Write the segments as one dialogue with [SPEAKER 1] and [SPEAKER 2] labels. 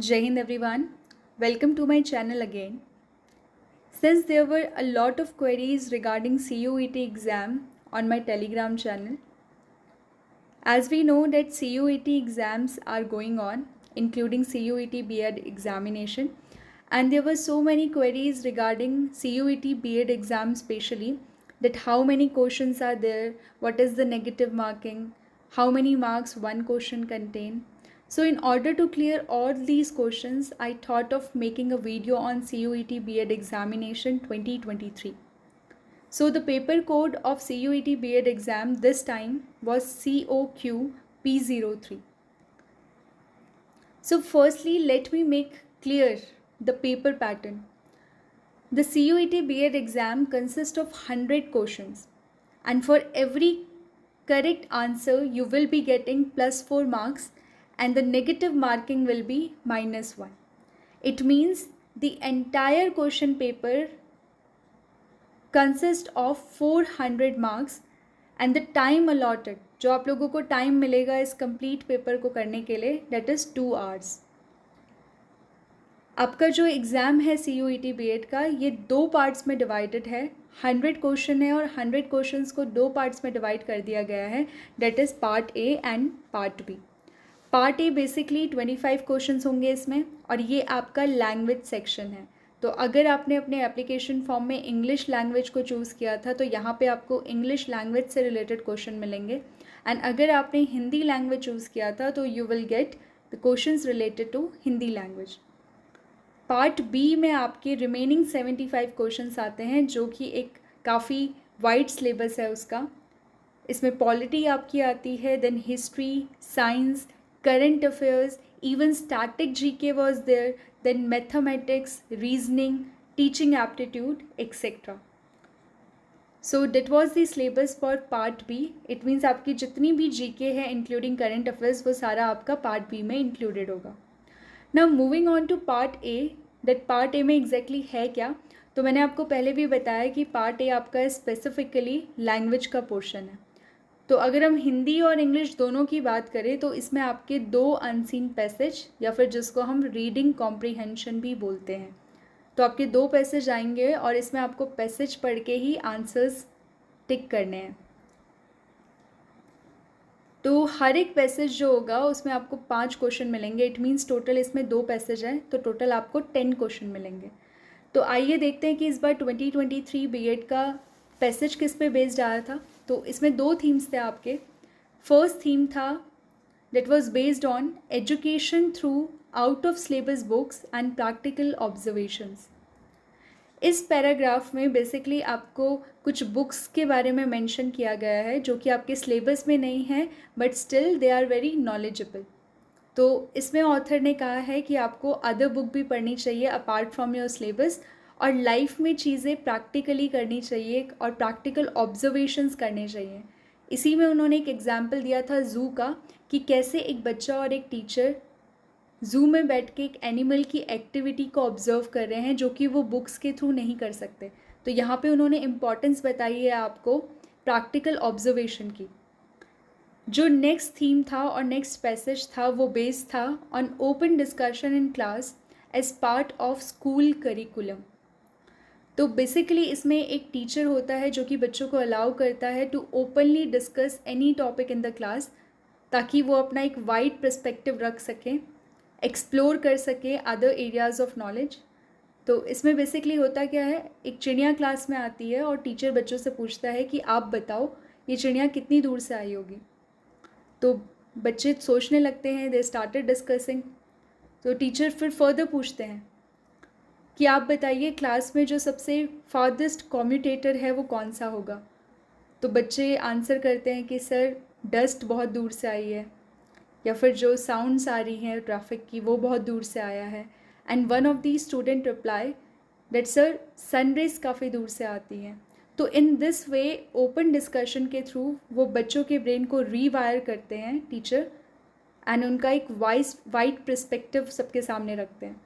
[SPEAKER 1] Jai Hind everyone, welcome to my channel again. Since there were a lot of queries regarding CUET exam on my Telegram channel, as we know that CUET exams are going on, including CUET B.Ed examination, and there were so many queries regarding CUET B.Ed exam specially, that how many questions are there, what is the negative marking, how many marks one question contain. So in order to clear all these questions, I thought of making a video on CUET B.Ed examination 2023. So the paper code of CUET B.Ed exam this time was COQ P03. So firstly, let me make clear the paper pattern. The CUET B.Ed exam consists of 100 questions, and for every correct answer you will be getting +4 marks and the negative marking will be -1. It means the entire question paper consist of 400 marks and the time allotted, जो आप लोगों को time मिलेगा इस complete paper को करने के लिए, दैट इज़ 2 आवर्स. आपका जो एग्ज़ाम है CUET B.Ed का, ये 2 पार्ट्स में डिवाइडेड है. 100 क्वेश्चन है और 100 क्वेश्चंस को 2 पार्ट्स में डिवाइड कर दिया गया है, that is part A and part B. Part A basically 25 questions होंगे इसमें, और ये आपका लैंग्वेज सेक्शन है. तो अगर आपने अपने एप्लीकेशन फॉर्म में इंग्लिश लैंग्वेज को चूज़ किया था तो यहाँ पे आपको इंग्लिश लैंग्वेज से रिलेटेड क्वेश्चन मिलेंगे, एंड अगर आपने हिंदी लैंग्वेज चूज़ किया था तो you will get the questions related to Hindi language. Part B में आपके रिमेनिंग 75 क्वेश्चंस आते हैं, जो कि एक काफ़ी वाइड सिलेबस है उसका. इसमें पॉलिटी आपकी आती है, then history, science, current affairs, even static GK was there, then mathematics, reasoning, teaching aptitude, etc. So that was the syllabus for part B. It means आपकी जितनी भी GK है including current affairs, वो सारा आपका part B में included होगा. Now moving on to part A, that part A में exactly है क्या. तो मैंने आपको पहले भी बताया कि part A आपका स्पेसिफिकली लैंग्वेज का पोर्शन है. तो अगर हम हिंदी और इंग्लिश दोनों की बात करें तो इसमें आपके 2 अनसीन पैसेज, या फिर जिसको हम रीडिंग कॉम्प्रीहेंशन भी बोलते हैं, तो आपके 2 पैसेज आएंगे और इसमें आपको पैसेज पढ़ के ही आंसर्स टिक करने हैं. तो हर एक पैसेज जो होगा उसमें आपको 5 क्वेश्चन मिलेंगे. इट मीन्स टोटल इसमें 2 पैसेज हैं, तो टोटल आपको 10 क्वेश्चन मिलेंगे. तो आइए देखते हैं कि इस बार 2023 B.Ed का पैसेज किस पे बेस्ड आया था. तो इसमें 2 थीम्स थे आपके. फर्स्ट थीम था that was based on education through out of syllabus books and practical observations. इस पैराग्राफ में बेसिकली आपको कुछ बुक्स के बारे में मेंशन किया गया है जो कि आपके सिलेबस में नहीं है, but still they are very knowledgeable. तो इसमें ऑथर ने कहा है कि आपको अदर बुक भी पढ़नी चाहिए अपार्ट फ्रॉम योर सिलेबस, और लाइफ में चीज़ें प्रैक्टिकली करनी चाहिए और प्रैक्टिकल ऑब्जर्वेशंस करने चाहिए. इसी में उन्होंने एक एग्जाम्पल दिया था ज़ू का, कि कैसे एक बच्चा और एक टीचर ज़ू में बैठ के एक एनिमल की एक्टिविटी को ऑब्ज़र्व कर रहे हैं, जो कि वो बुक्स के थ्रू नहीं कर सकते. तो यहाँ पे उन्होंने इम्पॉर्टेंस बताई है आपको प्रैक्टिकल ऑब्जर्वेशन की. जो नेक्स्ट थीम था और नेक्स्ट पैसेज था वो बेस्ड था on open discussion in class as part of school curriculum. तो बेसिकली इसमें एक टीचर होता है जो कि बच्चों को अलाउ करता है to openly discuss any topic in the class, ताकि वो अपना एक वाइड पर्सपेक्टिव रख सकें, एक्सप्लोर कर सकें अदर एरियाज़ ऑफ नॉलेज. तो इसमें बेसिकली होता क्या है, एक चिड़िया क्लास में आती है और टीचर बच्चों से पूछता है कि आप बताओ ये चिड़िया कितनी दूर से आई होगी. तो बच्चे सोचने लगते हैं, दे स्टार्टेड डिस्कसिंग. तो टीचर फिर फर्दर पूछते हैं कि आप बताइए क्लास में जो सबसे फारदेस्ट कम्यूटेटर है वो कौन सा होगा. तो बच्चे आंसर करते हैं कि सर डस्ट बहुत दूर से आई है, या फिर जो साउंड्स आ रही हैं ट्रैफिक की वो बहुत दूर से आया है. And one of the student reply that sir sun rays काफ़ी दूर से आती हैं. तो in this way open discussion के थ्रू वो बच्चों के ब्रेन को रीवायर करते हैं टीचर, एंड उनका एक वाइड पर्सपेक्टिव सबके सामने रखते हैं.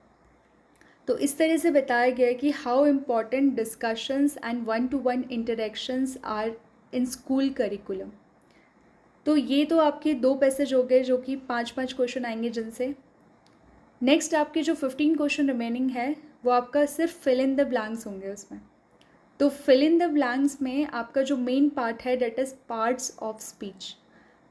[SPEAKER 1] तो इस तरह से बताया गया है कि how important discussions and 1-to-1 interactions are in school curriculum. तो ये तो आपके 2 पैसेज हो गए जो कि 5-5 क्वेश्चन आएंगे जिनसे. नेक्स्ट आपके जो 15 क्वेश्चन रिमेनिंग है वो आपका सिर्फ फिल इन द ब्लैंक्स होंगे उसमें। तो फिल इन द ब्लैंक्स में आपका जो मेन पार्ट है that is parts of speech.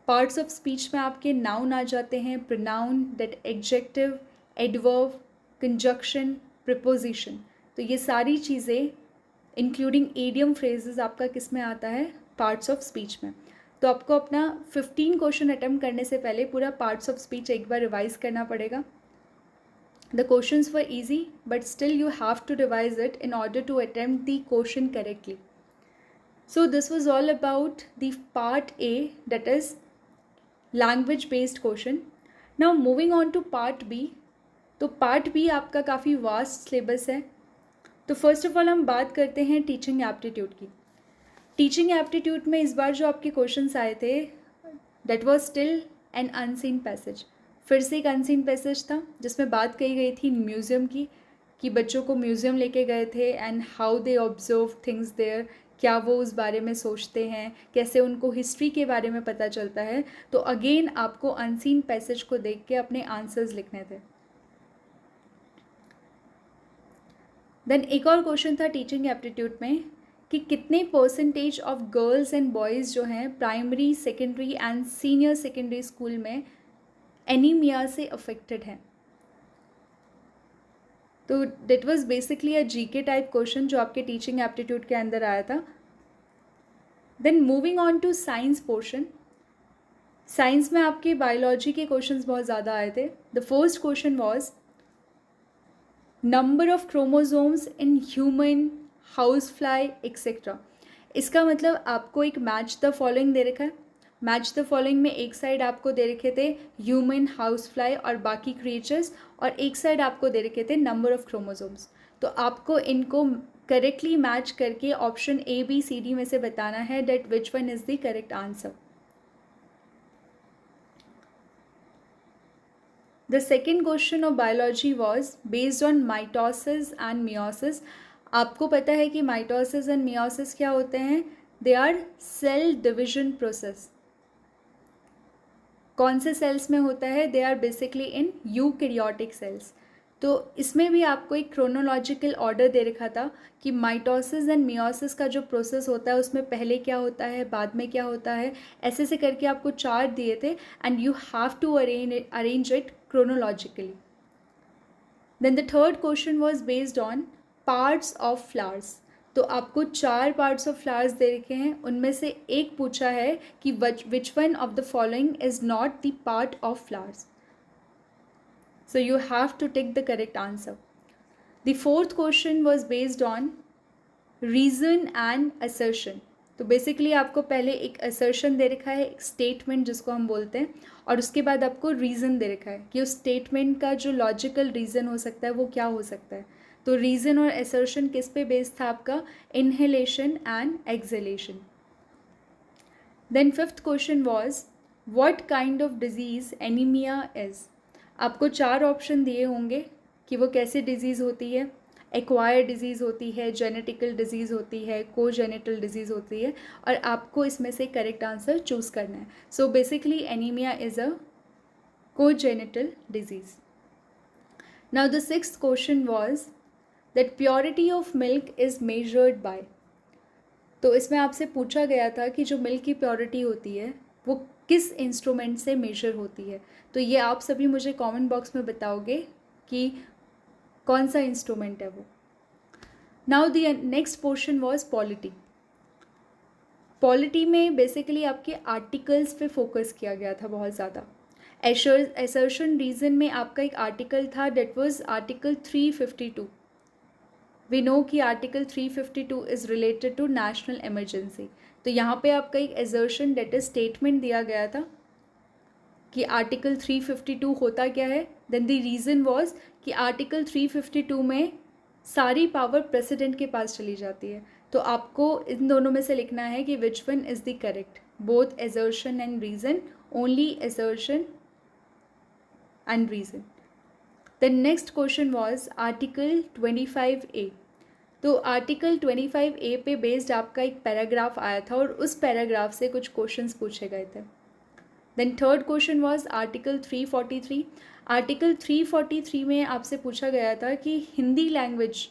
[SPEAKER 1] Parts of speech में आपके नाउन आ जाते हैं, pronoun, that adjective, adverb, conjunction, preposition. तो ये सारी चीज़ें इंक्लूडिंग एडियम फ्रेजेस आपका किस में आता है, पार्ट्स ऑफ स्पीच में। तो आपको अपना 15 क्वेश्चन अटेम्प्ट करने से पहले पूरा पार्ट्स ऑफ स्पीच एक बार रिवाइज करना पड़ेगा। The questions were easy, but still you have to revise it in order to attempt the question correctly. So this was all about the part A, that is language based question. Now moving on to part B. तो part B आपका काफ़ी vast syllabus है। तो first of all हम बात करते हैं teaching aptitude की। टीचिंग एप्टीट्यूड में इस बार जो आपके क्वेश्चंस आए थे that was still an unseen passage. फिर से एक अनसीन पैसेज था जिसमें बात कही गई थी म्यूज़ियम की, कि बच्चों को म्यूज़ियम लेके गए थे and how they observe things there, क्या वो उस बारे में सोचते हैं, कैसे उनको हिस्ट्री के बारे में पता चलता है। तो अगेन आपको अनसीन पैसेज को देख के अपने आंसर्स लिखने थे। देन एक और क्वेश्चन था टीचिंग एप्टीट्यूड में कि कितने percentage of girls and boys जो हैं primary, secondary and senior secondary school में एनीमिया से अफेक्टेड हैं। तो that was basically a GK type question जो आपके टीचिंग एप्टीट्यूड के अंदर आया था। Then moving on to science portion. Science में आपके बायोलॉजी के क्वेश्चंस बहुत ज़्यादा आए थे। The first question was number of chromosomes in human, house fly etcetera. इसका मतलब आपको एक मैच द फॉलोइंग दे रखा है। मैच द फॉलोइंग में एक साइड आपको दे रखे थे ह्यूमन, हाउस फ्लाई और बाकी क्रिएचर्स, और एक साइड आपको दे रखे थे नंबर ऑफ क्रोमोसोम्स। तो आपको इनको करेक्टली मैच करके option A, B, C, D में से बताना है that which one is the correct answer. The second question of biology was based on mitosis and meiosis. आपको पता है कि mitosis and meiosis क्या होते हैं? They are cell division process. कौन से सेल्स में होता है? They are basically in eukaryotic cells. तो इसमें भी आपको एक क्रोनोलॉजिकल ऑर्डर दे रखा था कि माइटोसिस एंड मियोसिस का जो प्रोसेस होता है उसमें पहले क्या होता है, बाद में क्या होता है, ऐसे से करके आपको चार्ट दिए थे and you have to arrange it chronologically. Then the third question was based on parts of flowers. तो आपको 4 parts of flowers दे रखे हैं, उनमें से एक पूछा है कि which one of the following is not the part of flowers. So you have to take the correct answer. The fourth question was based on reason and assertion. तो basically आपको पहले एक असर्शन दे रखा है, एक स्टेटमेंट जिसको हम बोलते हैं, और उसके बाद आपको रीज़न दे रखा है कि उस स्टेटमेंट का जो लॉजिकल रीज़न हो सकता है वो क्या हो सकता है। तो रीज़न और असर्शन किस पे बेस्ड था आपका? Inhalation and exhalation. Then fifth question was what kind of disease anaemia is. आपको 4 ऑप्शन दिए होंगे कि वो कैसे डिजीज़ होती है। एक्वायर्ड डिजीज़ होती है, जेनेटिकल डिजीज़ होती है, कोजेनिटल डिजीज़ होती है, और आपको इसमें से करेक्ट आंसर चूज़ करना है। So basically anaemia is a congenital disease. Now the sixth question was that purity of milk is measured by. तो इसमें आपसे पूछा गया था कि जो मिल्क की प्योरिटी होती है वो किस इंस्ट्रूमेंट से मेजर होती है। तो ये आप सभी मुझे कमेंट बॉक्स में बताओगे कि कौन सा इंस्ट्रूमेंट है वो। Now the next portion was polity. Polity में बेसिकली आपके आर्टिकल्स पे फोकस किया गया था बहुत ज़्यादा। असर्शन रीजन में आपका एक आर्टिकल था that was article 352। We know कि article 352 is related to national emergency. तो यहाँ पे आपका एक असर्शन डेट इज स्टेटमेंट दिया गया था कि आर्टिकल 352 होता क्या है। देन द रीज़न वाज कि आर्टिकल 352 में सारी पावर प्रेसिडेंट के पास चली जाती है। तो आपको इन दोनों में से लिखना है कि विच one is the correct, both assertion and reason, only assertion and reason. The next question was article 25A। तो आर्टिकल 25A पे बेस्ड आपका एक पैराग्राफ आया था और उस पैराग्राफ से कुछ क्वेश्चंस पूछे गए थे। Then third question was article 343। Article 343 में आपसे पूछा गया था कि हिंदी लैंग्वेज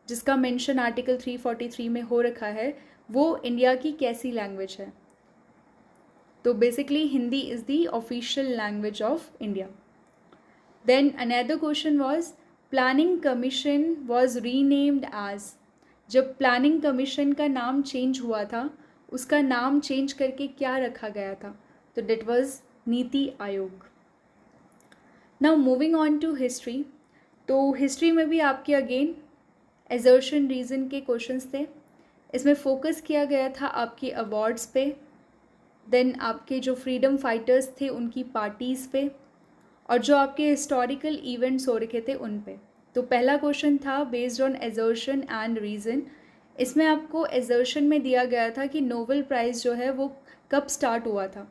[SPEAKER 1] जिसका मेंशन आर्टिकल 343 में हो रखा है वो इंडिया की कैसी लैंग्वेज है। तो basically Hindi is the official language of India. Then another question was planning commission was renamed as. जब प्लानिंग कमीशन का नाम चेंज हुआ था उसका नाम चेंज करके क्या रखा गया था, तो that was NITI Aayog. Now moving on to history. तो हिस्ट्री में भी आपके अगेन एजर्शन रीज़न के क्वेश्चंस थे। इसमें फोकस किया गया था आपके अवार्ड्स पे, देन आपके जो फ्रीडम फाइटर्स थे उनकी पार्टीज़ पे, और जो आपके हिस्टोरिकल इवेंट्स हो रखे थे उन पे। तो पहला क्वेश्चन था based on assertion and reason. इसमें आपको एजर्शन में दिया गया था कि नोबेल प्राइज़ जो है वो कब स्टार्ट हुआ था,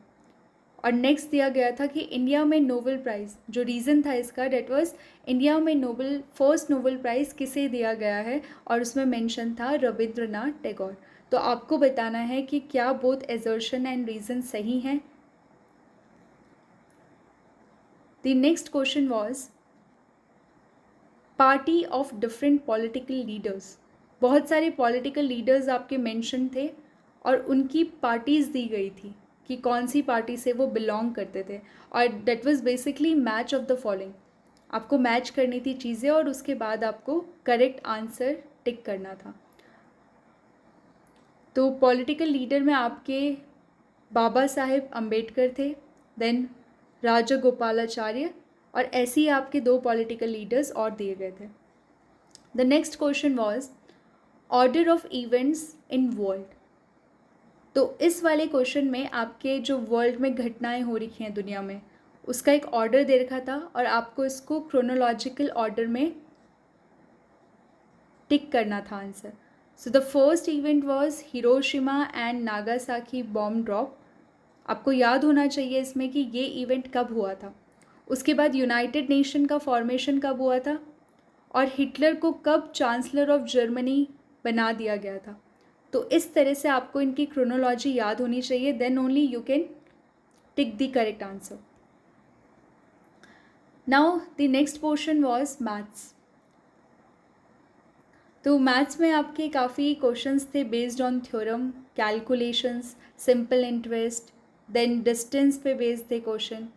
[SPEAKER 1] और नेक्स्ट दिया गया था कि इंडिया में नोबेल प्राइज़, जो रीज़न था इसका डेट वाज इंडिया में फर्स्ट नोबेल प्राइज़ किसे दिया गया है, और उसमें मेंशन था रविंद्रनाथ टैगोर। तो आपको बताना है कि क्या बोथ एजर्शन एंड रीज़न सही हैं। The next question was party of different political leaders. बहुत सारे पॉलिटिकल लीडर्स आपके मेंशन थे और उनकी पार्टीज़ दी गई थी कि कौन सी पार्टी से वो बिलोंग करते थे, और that was basically match of the following. आपको मैच करनी थी चीज़ें और उसके बाद आपको करेक्ट आंसर टिक करना था। तो पॉलिटिकल लीडर में आपके बाबा साहेब अम्बेडकर थे, देन राजगोपालाचार्य, और ऐसे ही आपके दो पॉलिटिकल लीडर्स और दिए गए थे। The next question was order of events in world. तो इस वाले क्वेश्चन में आपके जो वर्ल्ड में घटनाएं हो रही हैं दुनिया में उसका एक ऑर्डर दे रखा था, और आपको इसको क्रोनोलॉजिकल ऑर्डर में टिक करना था answer. So the first event was Hiroshima and Nagasaki bomb drop. आपको याद होना चाहिए इसमें कि ये इवेंट कब हुआ था। उसके बाद यूनाइटेड नेशन का फॉर्मेशन कब हुआ था, और हिटलर को कब चांसलर ऑफ जर्मनी बना दिया गया था। तो इस तरह से आपको इनकी क्रोनोलॉजी याद होनी चाहिए, then only you can tick the correct answer. Now the next portion was maths. तो मैथ्स में आपके काफ़ी क्वेश्चंस थे based on theorem, calculations, simple interest, then distance पे बेस्ड थे क्वेश्चन।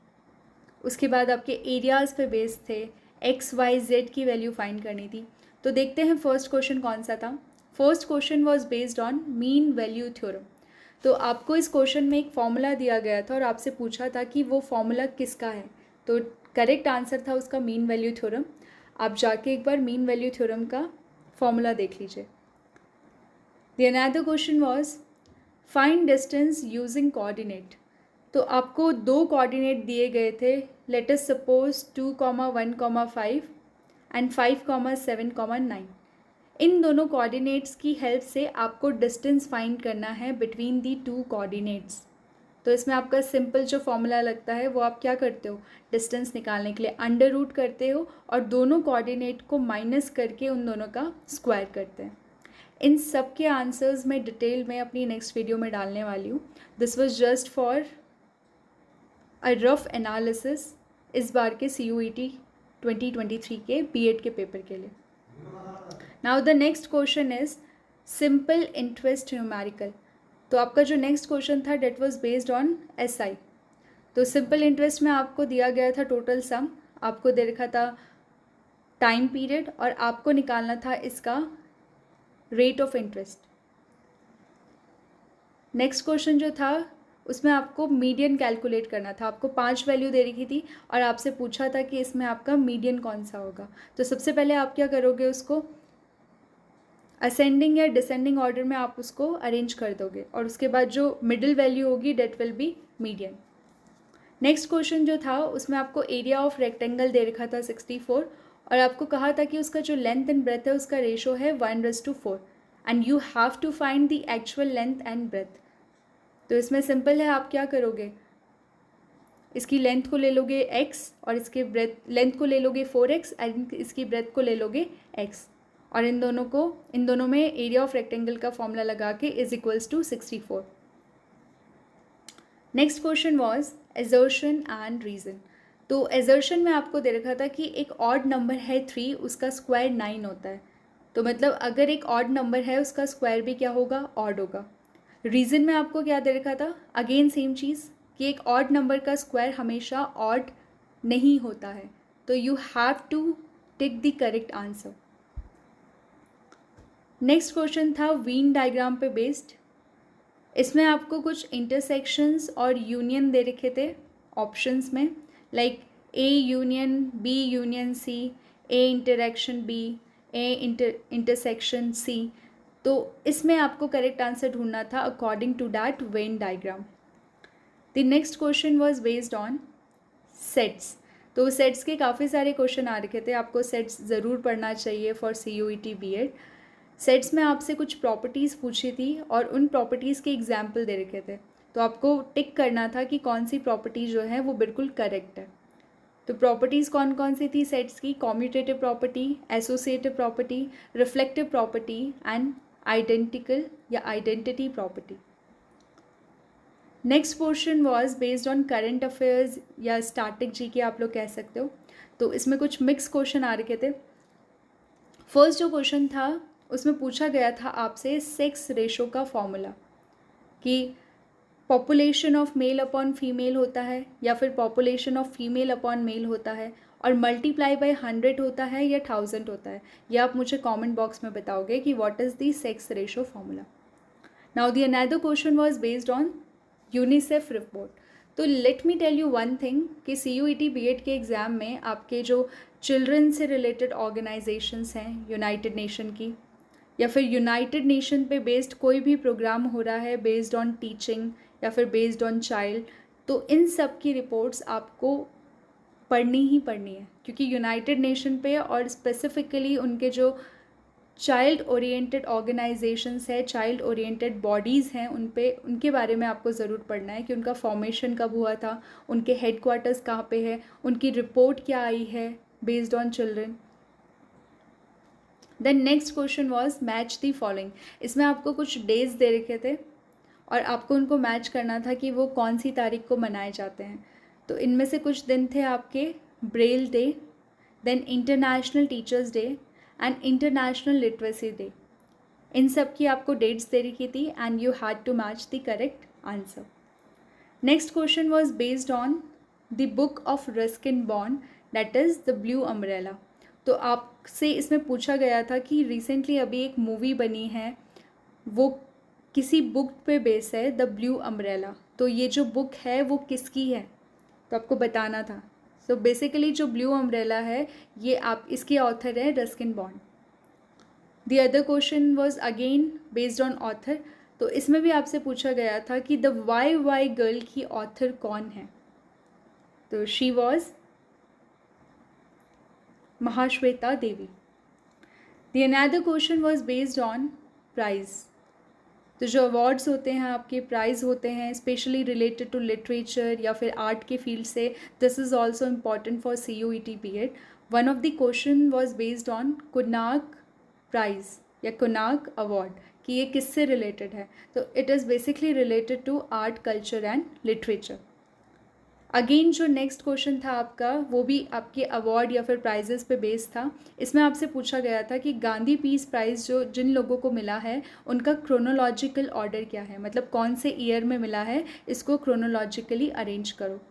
[SPEAKER 1] उसके बाद आपके एरियाज़ पे बेस्ड थे, एक्स वाई जेड की वैल्यू फाइंड करनी थी। तो देखते हैं फर्स्ट क्वेश्चन कौन सा था। First question was based on mean value theorem. तो आपको इस क्वेश्चन में एक फॉर्मूला दिया गया था और आपसे पूछा था कि वो फॉर्मूला किसका है। तो करेक्ट आंसर था उसका मीन वैल्यू थ्योरम। आप जाके एक बार मीन वैल्यू थ्योरम का फॉर्मूला देख लीजिए। The another question was find distance using coordinate. तो आपको दो कोऑर्डिनेट दिए गए थे, लेट अस सपोज 2,1,5 एंड 5,7,9। इन दोनों कोऑर्डिनेट्स की हेल्प से आपको डिस्टेंस फाइंड करना है बिटवीन दी टू कोऑर्डिनेट्स। तो इसमें आपका सिंपल जो फॉर्मूला लगता है वो आप क्या करते हो, डिस्टेंस निकालने के लिए अंडर रूट करते हो और दोनों कोऑर्डिनेट को माइनस करके उन दोनों का स्क्वायर करते हैं। इन सब के आंसर्स मैं डिटेल में अपनी नेक्स्ट वीडियो में डालने वाली हूँ। This was just for a rough analysis इस बार के CUET 2023 के बीएड के पेपर के लिए। Now the next question is simple interest numerical. तो आपका जो नेक्स्ट क्वेश्चन था that was based on SI। तो सिंपल इंटरेस्ट में आपको दिया गया था टोटल सम, आपको दे रखा था टाइम पीरियड, और आपको निकालना था इसका rate of interest. Next question जो था उसमें आपको मीडियन कैलकुलेट करना था। आपको 5 वैल्यू दे रखी थी और आपसे पूछा था कि इसमें आपका मीडियन कौन सा होगा। तो सबसे पहले आप क्या करोगे, उसको असेंडिंग या डिसेंडिंग ऑर्डर में आप उसको अरेंज कर दोगे, और उसके बाद जो मिडिल वैल्यू होगी that will be median. Next question जो था उसमें आपको एरिया ऑफ रेक्टेंगल दे रखा था 64, और आपको कहा था कि उसका जो लेंथ एंड ब्रेथ है उसका रेशो है 1:4 and you have to find the actual length and breadth. तो इसमें सिंपल है, आप क्या करोगे, इसकी लेंथ को ले लोगे x और इसके ब्रेथ लेंथ को ले लोगे 4x एंड इसकी ब्रेथ को ले लोगे x, और इन दोनों में एरिया ऑफ रेक्टेंगल का फॉर्मूला लगा के is equals to 64। Next question was assertion and reason. तो एजर्शन में आपको दे रखा था कि एक ऑड नंबर है 3, उसका स्क्वायर 9 होता है। तो मतलब अगर एक ऑड नंबर है उसका स्क्वायर भी क्या होगा, ऑड होगा। रीज़न में आपको क्या दे रखा था, अगेन सेम चीज़ कि एक ऑड नंबर का स्क्वायर हमेशा ऑड नहीं होता है। तो you have to tick the correct answer. Next question था वेन डायग्राम पे बेस्ड। इसमें आपको कुछ इंटरसेक्शंस और यूनियन दे रखे थे ऑप्शंस में, like A union B union C, A interaction B, A intersection C. तो इसमें आपको करेक्ट आंसर ढूंढना था according to that Venn diagram. The next question was based on sets. तो सेट्स के काफ़ी सारे क्वेश्चन आ रखे थे, आपको सेट्स ज़रूर पढ़ना चाहिए फॉर CUET BEd। सेट्स में आपसे कुछ प्रॉपर्टीज़ पूछी थी और उन प्रॉपर्टीज़ के एग्जाम्पल दे रखे थे, तो आपको टिक करना था कि कौन सी प्रॉपर्टी जो है वो बिल्कुल करेक्ट है। तो प्रॉपर्टीज़ कौन कौन सी थी सेट्स की, commutative property, associative property, reflective property and identical या identity property. Next portion was based on current affairs या स्टैटिक जीके आप लोग कह सकते हो। तो इसमें कुछ मिक्स क्वेश्चन आ रखे थे। फर्स्ट जो क्वेश्चन था उसमें पूछा गया था आपसे सेक्स रेशो का फॉर्मूला, कि population of male upon female होता है या फिर population of female upon male होता है और मल्टीप्लाई बाय 100 होता है या 1000 होता है। ये आप मुझे कमेंट बॉक्स में बताओगे कि what is the sex ratio formula. Now the another question was based on UNICEF report. तो let me tell you one thing कि CUET BEd के एग्ज़ाम में आपके जो चिल्ड्रन से रिलेटेड ऑर्गेनाइजेशंस हैं यूनाइटेड नेशन की, या फिर यूनाइटेड नेशन पे बेस्ड कोई भी प्रोग्राम हो रहा है बेस्ड ऑन टीचिंग या फिर बेस्ड ऑन चाइल्ड, तो इन सब की रिपोर्ट्स आपको पढ़नी ही पढ़नी है, क्योंकि यूनाइटेड नेशन पे और स्पेसिफिकली उनके जो चाइल्ड ओरिएंटेड ऑर्गेनाइजेशंस है, चाइल्ड ओरिएंटेड बॉडीज़ हैं, उनके बारे में आपको ज़रूर पढ़ना है कि उनका फॉर्मेशन कब हुआ था, उनके हेडक्वार्टर्स कहाँ पे है, उनकी रिपोर्ट क्या आई है based on children. Then next question was match the following. इसमें आपको कुछ डेज दे रखे थे और आपको उनको मैच करना था कि वो कौन सी तारीख को मनाए जाते हैं। तो इनमें से कुछ दिन थे आपके Braille day, then international teachers day and international literacy day. इन सब की आपको डेट्स दे रखी थी and you had to match the correct answer. Next question was based on the book of Ruskin Bond, that is the Blue Umbrella. तो आपसे इसमें पूछा गया था कि रिसेंटली अभी एक मूवी बनी है, वो किसी बुक पे बेस है, द ब्लू अम्ब्रेला। तो ये जो बुक है वो किसकी है, तो आपको बताना था। सो बेसिकली जो ब्लू अम्ब्रेला है ये आप इसके ऑथर है Ruskin Bond. The other question was again based on author. तो इसमें भी आपसे पूछा गया था कि द वाई गर्ल की ऑथर कौन है, तो she was Mahasweta Devi. The another question was based on prize. तो जो अवार्ड्स होते हैं आपके, प्राइज़ होते हैं स्पेशली रिलेटेड टू लिटरेचर या फिर आर्ट के फील्ड से, this is also important for CUET BEd। One of the question was based on कुनाक प्राइज़ या कुनाक अवार्ड, कि ये किससे रिलेटेड है। तो it is basically related to art, culture and literature. Again जो नेक्स्ट क्वेश्चन था आपका वो भी आपके अवार्ड या फिर प्राइजेस पे बेस्ड था। इसमें आपसे पूछा गया था कि गांधी पीस प्राइज़ जो जिन लोगों को मिला है उनका क्रोनोलॉजिकल ऑर्डर क्या है, मतलब कौन से ईयर में मिला है, इसको क्रोनोलॉजिकली अरेंज करो।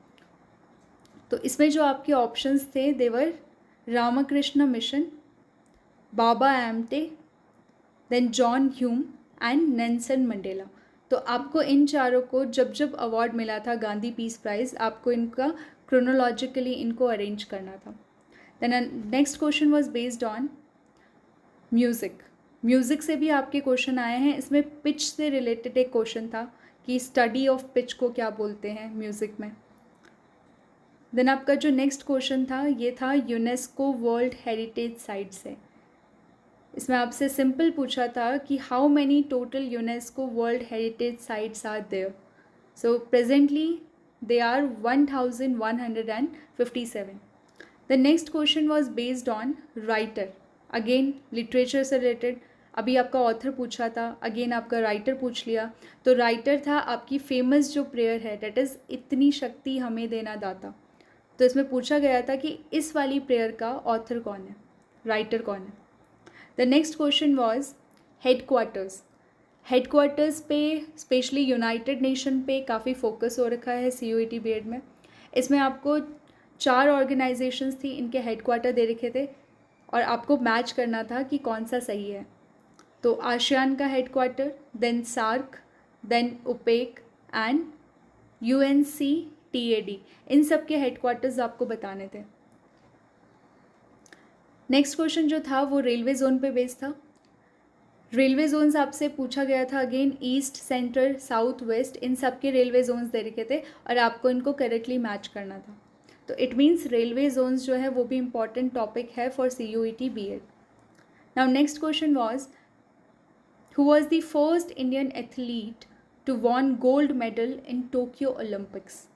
[SPEAKER 1] तो इसमें जो आपके ऑप्शंस थे they were Ramakrishna Mission, Baba Amte, then John Hume and Nelson Mandela. तो आपको इन चारों को जब जब अवार्ड मिला था गांधी पीस प्राइज़, आपको इनका क्रोनोलॉजिकली इनको अरेंज करना था। Then next question was based on music. Music से भी आपके क्वेश्चन आए हैं। इसमें पिच से रिलेटेड एक क्वेश्चन था कि स्टडी ऑफ पिच को क्या बोलते हैं म्यूज़िक में। देन आपका जो नेक्स्ट क्वेश्चन था ये था यूनेस्को वर्ल्ड हेरिटेज साइट से। इसमें आपसे सिंपल पूछा था कि how many total UNESCO world heritage sites are there. So presently they are 1157। The next question was based on writer, again literature से रिलेटेड। अभी आपका ऑथर पूछा था, अगेन आपका राइटर पूछ लिया। तो राइटर था आपकी फेमस जो प्रेयर है, डेट इज़ इतनी शक्ति हमें देना दाता। तो इसमें पूछा गया था कि इस वाली प्रेयर का ऑथर कौन है, राइटर कौन है। The next question was headquarters. Headquarters पे स्पेशली यूनाइटेड नेशन पे काफ़ी फोकस हो रखा है CUET BED में। इसमें आपको 4 ऑर्गेनाइजेशंस थी, इनके हेडक्वार्टर दे रखे थे और आपको मैच करना था कि कौन सा सही है। तो आसियान का headquarter, then SAARC, then OPEC and UNCTAD, इन सब के हेडक्वार्टर्स आपको बताने थे। नेक्स्ट क्वेश्चन जो था वो रेलवे जोन पे बेस्ड था। रेलवे जोन्स आपसे पूछा गया था, again east, central, south, west, इन सब के रेलवे जोन्स दे रखे थे और आपको इनको करेक्टली मैच करना था। तो इट मीन्स रेलवे जोन्स जो है वो भी इम्पॉर्टेंट टॉपिक है फॉर CUET BED। Now next question was who was the first Indian athlete to won gold medal in Tokyo Olympics.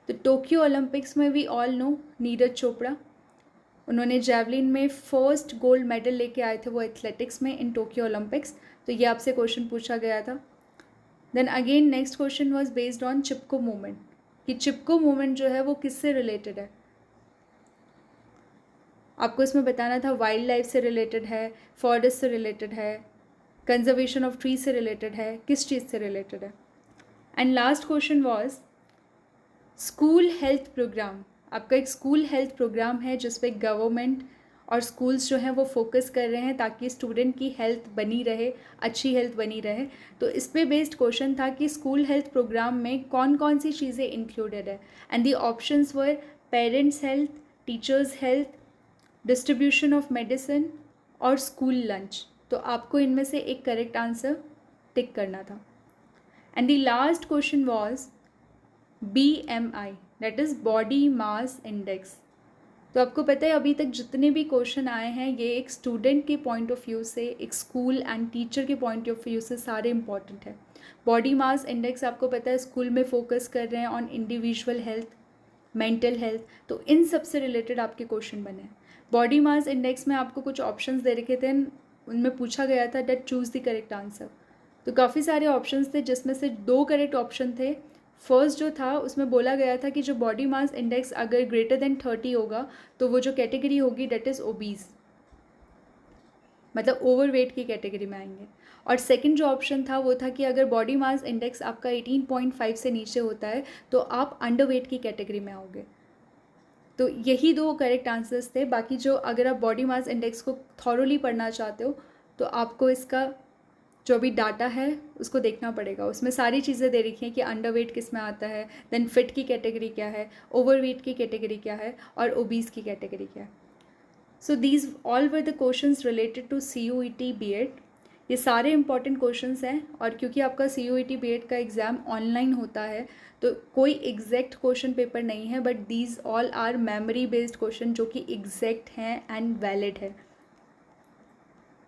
[SPEAKER 1] तो टोक्यो ओलंपिक्स में we all know Neeraj Chopra, उन्होंने जैवलिन में फर्स्ट गोल्ड मेडल लेके आए थे वो एथलेटिक्स में इन टोक्यो ओलंपिक्स। तो ये आपसे क्वेश्चन पूछा गया था। Then again next question was based on Chipko movement, कि चिपको मूवमेंट जो है वो किससे रिलेटेड है। आपको इसमें बताना था वाइल्ड लाइफ से रिलेटेड है, फॉरेस्ट से रिलेटेड है, कंजर्वेशन ऑफ ट्री से रिलेटेड है, किस चीज़ से रिलेटेड है। And last question was school health program. आपका एक स्कूल हेल्थ प्रोग्राम है जिस पे गवर्नमेंट और स्कूल्स जो हैं वो फोकस कर रहे हैं ताकि स्टूडेंट की हेल्थ बनी रहे, अच्छी हेल्थ बनी रहे। तो इस पे बेस्ड क्वेश्चन था कि स्कूल हेल्थ प्रोग्राम में कौन कौन सी चीज़ें इंक्लूडेड है। And the options were parents health, teachers health, distribution of medicine और स्कूल लंच। तो आपको इनमें से एक करेक्ट आंसर टिक करना था। And the last question was BMI, that is body mass index. तो आपको पता है अभी तक जितने भी क्वेश्चन आए हैं ये एक स्टूडेंट के पॉइंट ऑफ व्यू से, एक स्कूल एंड टीचर के पॉइंट ऑफ व्यू से सारे इंपॉर्टेंट है। बॉडी मास इंडेक्स आपको पता है स्कूल में फोकस कर रहे हैं on individual health, mental health, तो इन सब से रिलेटेड आपके क्वेश्चन बने हैं। बॉडी मास इंडेक्स में आपको कुछ ऑप्शंस दे रखे थे, उनमें पूछा गया था date choose the correct answer. तो काफ़ी सारे ऑप्शंस थे जिसमें से 2 करेक्ट ऑप्शन थे। फर्स्ट जो था उसमें बोला गया था कि जो बॉडी मास इंडेक्स अगर ग्रेटर देन 30 होगा तो वो जो कैटेगरी होगी डेट इज़ ओबीज, मतलब ओवरवेट की कैटेगरी में आएंगे। और सेकंड जो ऑप्शन था वो था कि अगर बॉडी मास इंडेक्स आपका 18.5 से नीचे होता है तो आप अंडरवेट की कैटेगरी में आओगे। तो यही 2 करेक्ट आंसर्स थे। बाकी जो अगर आप बॉडी मास इंडेक्स को थॉरोली पढ़ना चाहते हो तो आपको इसका जो भी डाटा है उसको देखना पड़ेगा, उसमें सारी चीज़ें दे रखी हैं कि अंडरवेट किस में आता है, देन फिट की कैटेगरी क्या है, ओवरवेट की कैटेगरी क्या है और ओबीज की कैटेगरी क्या है। So these all were the questions related to CUET BED। ये सारे इंपॉर्टेंट क्वेश्चंस हैं और क्योंकि आपका CUET BED का एग्ज़ाम ऑनलाइन होता है तो कोई एग्जैक्ट क्वेश्चन पेपर नहीं है, but these all are memory based question जो कि एग्जैक्ट हैं एंड वैलिड है।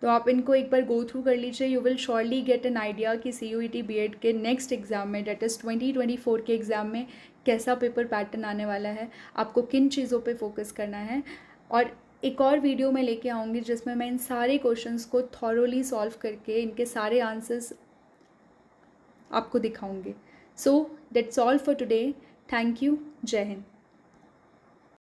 [SPEAKER 1] तो आप इनको एक बार गो थ्रू कर लीजिए, you will surely get an idea कि CUET BED के नेक्स्ट एग्ज़ाम में डेट इज़ 2024 के एग्ज़ाम में कैसा पेपर पैटर्न आने वाला है, आपको किन चीज़ों पे फोकस करना है। और एक और वीडियो मैं लेके आऊँगी जिसमें मैं इन सारे क्वेश्चंस को थॉरोली सॉल्व करके इनके सारे आंसर्स आपको दिखाऊँगी। So that's all for today. Thank you. जय हिंद।